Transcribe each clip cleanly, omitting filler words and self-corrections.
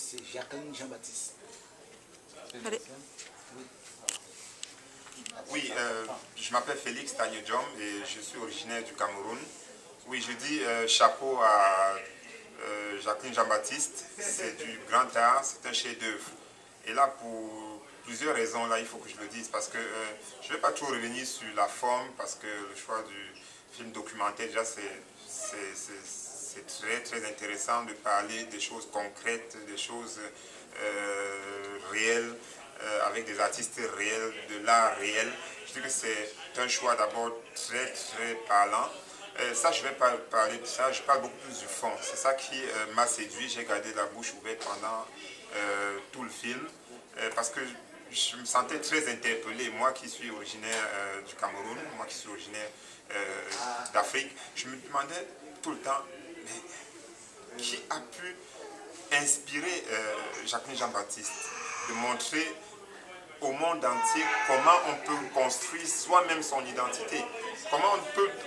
c'est Jacqueline Jean-Baptiste. Allez. Oui, je m'appelle Félix Tanyodjom et je suis originaire du Cameroun. Oui, je dis chapeau à Jacqueline Jean-Baptiste, c'est du grand art, c'est un chef-d'œuvre. Et là, pour plusieurs raisons, là, il faut que je le dise, parce que je ne vais pas trop revenir sur la forme, parce que le choix du film documentaire, déjà, c'est très, très intéressant de parler des choses concrètes, des choses réelles, avec des artistes réels, de l'art réel. Je dis que c'est un choix d'abord très, très parlant. Ça, je vais pas parler de ça, je parle beaucoup plus du fond. C'est ça qui m'a séduit. J'ai gardé la bouche ouverte pendant tout le film, parce que je me sentais très interpellé. Moi qui suis originaire du Cameroun, moi qui suis originaire d'Afrique, je me demandais tout le temps, mais qui a pu inspirer Jacqueline Jean-Baptiste de montrer au monde entier comment on peut construire soi-même son identité, comment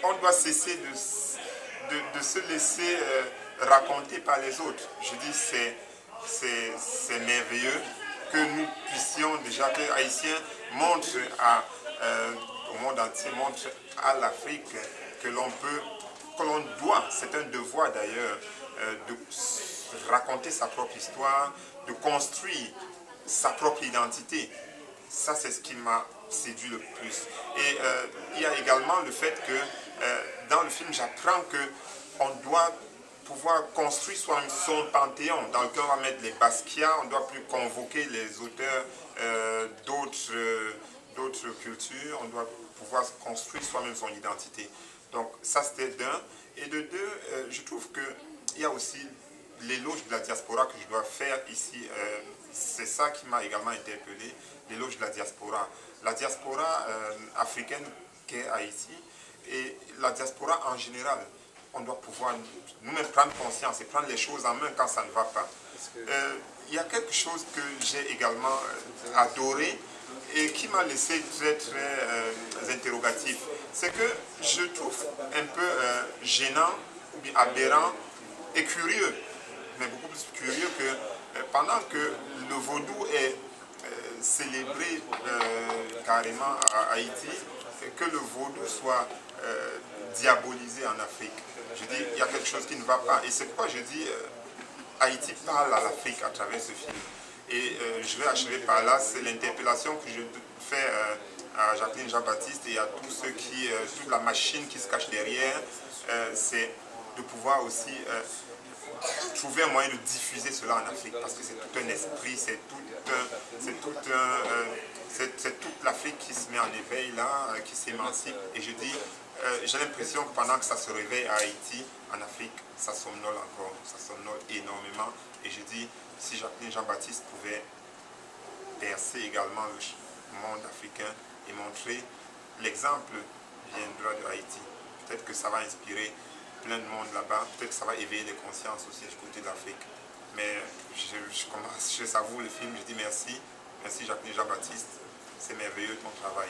on doit cesser de se laisser raconter par les autres. Je dis c'est merveilleux que nous puissions déjà, que les Haïtiens montrent au monde entier, montrent à l'Afrique que l'on doit, c'est un devoir d'ailleurs, de raconter sa propre histoire, de construire sa propre identité. Ça, c'est ce qui m'a séduit le plus. Et il y a également le fait que dans le film, j'apprends qu'on doit pouvoir construire soi-même son panthéon, dans lequel on va mettre les Basquiat, on ne doit plus convoquer les auteurs d'autres cultures, on doit pouvoir construire soi-même son identité. Donc ça, c'était d'un. Et de deux, je trouve qu'il y a aussi l'éloge de la diaspora que je dois faire ici. C'est ça qui m'a également interpellé, l'éloge de la diaspora. La diaspora africaine qu'est Haïti et la diaspora en général. On doit pouvoir nous-mêmes prendre conscience et prendre les choses en main quand ça ne va pas. Il y a quelque chose que j'ai également adoré et qui m'a laissé très très interrogatif. C'est que je trouve un peu gênant ou bien aberrant et curieux, mais beaucoup plus curieux que pendant que le vaudou est célébré carrément à Haïti, que le vaudou soit diabolisé en Afrique. Je dis, il y a quelque chose qui ne va pas. Et c'est pourquoi je dis, Haïti parle à l'Afrique à travers ce film. Et je vais achever par là, c'est l'interpellation que je fais à Jacqueline Jean-Baptiste et à tous ceux qui, toute la machine qui se cache derrière, c'est de pouvoir aussi trouver un moyen de diffuser cela en Afrique, parce que c'est tout un esprit, c'est toute l'Afrique qui se met en éveil là, qui s'émancipe. Et je dis, j'ai l'impression que pendant que ça se réveille à Haïti, en Afrique, ça somnole encore, ça somnole énormément. Et je dis, si Jacqueline Jean-Baptiste pouvait percer également le monde africain et montrer l'exemple viendra de Haïti, peut-être que ça va inspirer plein de monde là-bas, peut-être que ça va éveiller les consciences aussi du côté de l'Afrique. Mais je savoure le film, je dis merci, merci Jacqueline Jean-Baptiste, c'est merveilleux ton travail.